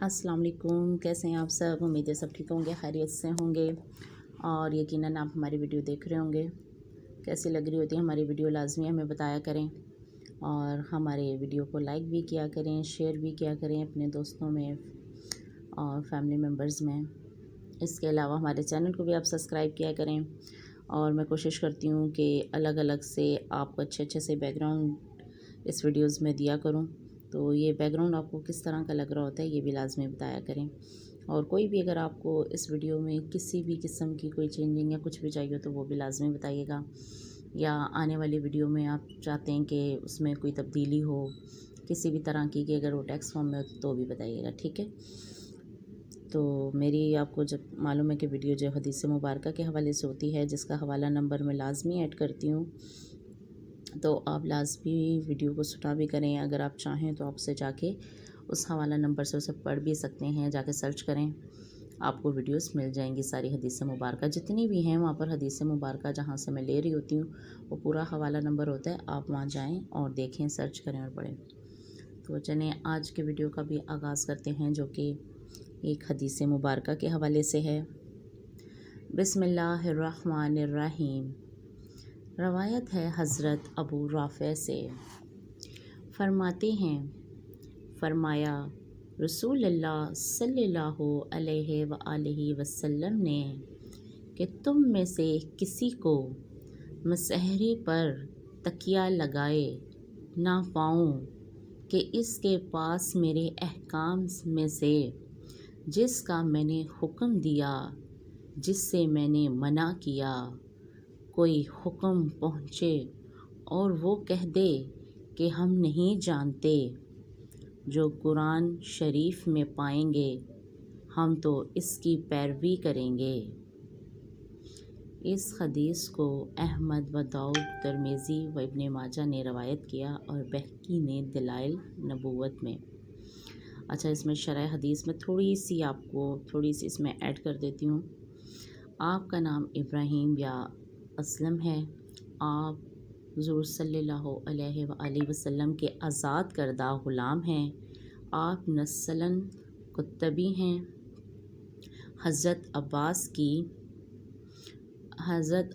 अस्सलाम वालेकुम। कैसे हैं आप सब? उम्मीद है सब ठीक होंगे, खैरियत से होंगे और यकीनन आप हमारी वीडियो देख रहे होंगे। कैसी लग रही होती है हमारी वीडियो लाजमी हमें बताया करें और हमारे वीडियो को लाइक भी किया करें, शेयर भी किया करें अपने दोस्तों में और फैमिली मेम्बर्स में। इसके अलावा हमारे चैनल को भी आप सब्सक्राइब किया करें और मैं कोशिश करती हूँ कि अलग अलग से आपको अच्छे अच्छे से बैकग्राउंड इस वीडियोज़ में दिया करूँ। तो ये बैकग्राउंड आपको किस तरह का लग रहा होता है ये भी लाजमी बताया करें। और कोई भी अगर आपको इस वीडियो में किसी भी किस्म की कोई चेंजिंग या कुछ भी चाहिए तो वो भी लाजमी बताइएगा, या आने वाली वीडियो में आप चाहते हैं कि उसमें कोई तब्दीली हो किसी भी तरह की कि अगर वो टेक्स्ट फॉर्म में हो तो भी बताइएगा, ठीक है। तो मेरी आपको जब मालूम है कि वीडियो जो हदीस मुबारक के हवाले से होती है, जिसका हवाला नंबर मैं लाजमी ऐड करती हूँ, तो आप लाजमी वीडियो को सुना भी करें। अगर आप चाहें तो आपसे जाके उस हवाला नंबर से उसे पढ़ भी सकते हैं, जाके सर्च करें, आपको वीडियोस मिल जाएंगी। सारी हदीस मुबारक जितनी भी हैं वहाँ पर हदीस मुबारक जहाँ से मैं ले रही होती हूँ वो पूरा हवाला नंबर होता है, आप वहाँ जाएं और देखें, सर्च करें और पढ़ें। तो चलें आज के वीडियो का भी आगाज़ करते हैं, जो कि एक हदीस मुबारक के हवाले से है। बिस्मिल्लाहिर्रहमानिर्रहीम। रवायत है हज़रत अबू राफ़े से, फरमाते हैं, फरमाया रसूलुल्लाह सल्लल्लाहु अलैहि वसल्लम ने कि तुम में से किसी को मसहरी पर तकिया लगाए ना पाऊँ कि इसके पास मेरे अहकाम में से जिसका मैंने हुक्म दिया, जिससे मैंने मना किया, कोई हुक्म पहुँचे और वो कह दे कि हम नहीं जानते, जो कुरान शरीफ में पाएंगे हम तो इसकी पैरवी करेंगे। इस हदीस को अहमद व दाऊद, तिरमिज़ी व इब्न माजा ने रवायत किया और बहकी ने दलाइल नबूवत में। अच्छा, इसमें शरह हदीस में थोड़ी सी इसमें ऐड कर देती हूँ। आपका नाम इब्राहीम या असलम है, आप हुज़ूर सल्लल्लाहु अलैहि वसल्लम के आज़ाद करदा ग़ुलाम हैं, आप नस्लन कुत्तबी हैं, हज़रत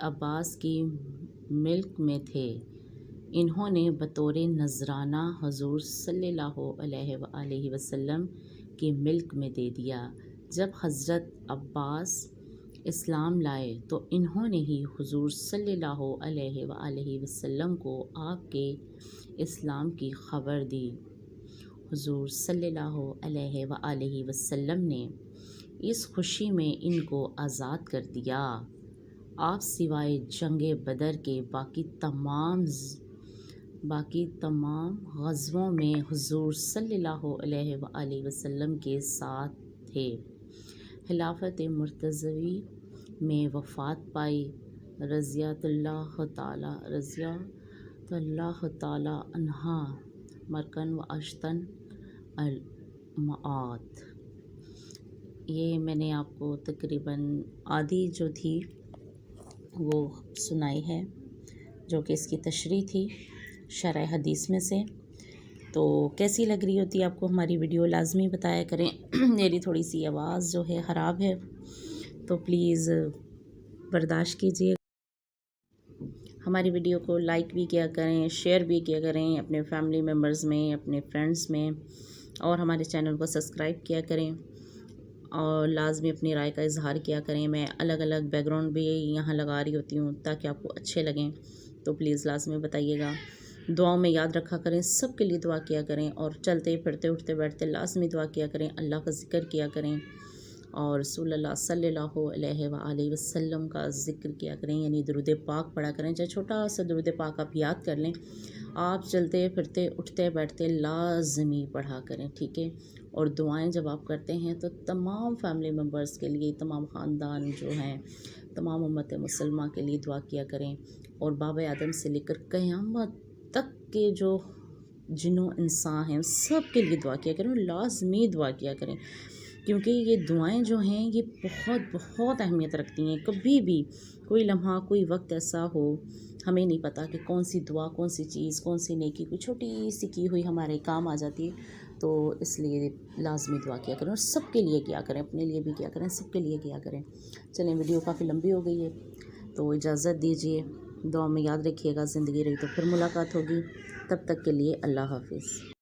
अब्बास की मिल्क में थे। इन्होंने बतौर नजराना हुज़ूर सल्लल्लाहु अलैहि वसल्लम की मिल्क में दे दिया। जब हज़रत अब्बास इस्लाम लाए तो इन्होंने ही हुज़ूर सल्लल्लाहु अलैहि वसल्लम को आपके इस्लाम की ख़बर दी। हुज़ूर सल्लल्लाहु अलैहि वसल्लम ने इस खुशी में इनको आज़ाद कर दिया। आप सिवाय जंगे बदर के बाकी तमाम ग़ज़वों में हुज़ूर सल्लल्लाहु अलैहि वसल्लम के साथ थे। खिलाफत मुर्तज़वी में वफ़ात पाई। रज़ियल्लाहु ताला अन्हा मरकन व अश्तन अल-मआत। ये मैंने आपको तकरीबन आधी जो थी वो सुनाई है, जो कि इसकी तशरीह थी शरह हदीस में से। तो कैसी लग रही होती है आपको हमारी वीडियो लाजमी बताया करें। मेरी थोड़ी सी आवाज़ जो है ख़राब है तो प्लीज़ बर्दाश्त कीजिए। हमारी वीडियो को लाइक भी किया करें, शेयर भी किया करें अपने फैमिली मेम्बर्स में, अपने फ्रेंड्स में, और हमारे चैनल को सब्सक्राइब किया करें और लाजमी अपनी राय का इजहार किया करें। मैं अलग अलग बैकग्राउंड भी यहाँ लगा रही होती हूँ ताकि आपको अच्छे लगें, तो प्लीज़ लाजमी बताइएगा। दुआओं में याद रखा करें, सब के लिए दुआ किया करें और चलते फिरते उठते बैठते लाजमी दुआ किया करें, अल्लाह का ज़िक्र किया करें और रसूलुल्लाह सल्लल्लाहु अलैहि वसल्लम का ज़िक्र किया करें, यानी दुरूद पाक पढ़ा करें। चाहे छोटा सा दुरूद पाक आप याद कर लें, आप चलते फिरते उठते बैठते लाजमी पढ़ा करें, ठीक है। और दुआएं जब आप करते हैं तो तमाम फैमिली मेम्बर्स के लिए, तमाम ख़ानदान जो हैं, तमाम उम्मत मुसलमान के लिए दुआ किया करें। और बाबा आदम से लेकर क़यामत तक के जो जिन्नो इंसान हैं सब के लिए दुआ किया करें, लाजमी दुआ किया करें, क्योंकि ये दुआएं जो हैं ये बहुत बहुत अहमियत रखती हैं। कभी भी कोई लम्हा, कोई वक्त ऐसा हो, हमें नहीं पता कि कौन सी दुआ, कौन सी चीज़, कौन सी नेकी, कोई छोटी सी की हुई हमारे काम आ जाती है। تو اس لیے لازمی دعا کیا کریں، اور سب کے لیے کیا کریں، اپنے لیے بھی کیا کریں، سب کے لیے کیا کریں۔ چلیں ویڈیو کافی لمبی ہو گئی ہے تو اجازت دیجیے، دعا میں یاد رکھیے گا، زندگی رہی تو پھر ملاقات ہوگی، تب تک کے لیے اللہ حافظ۔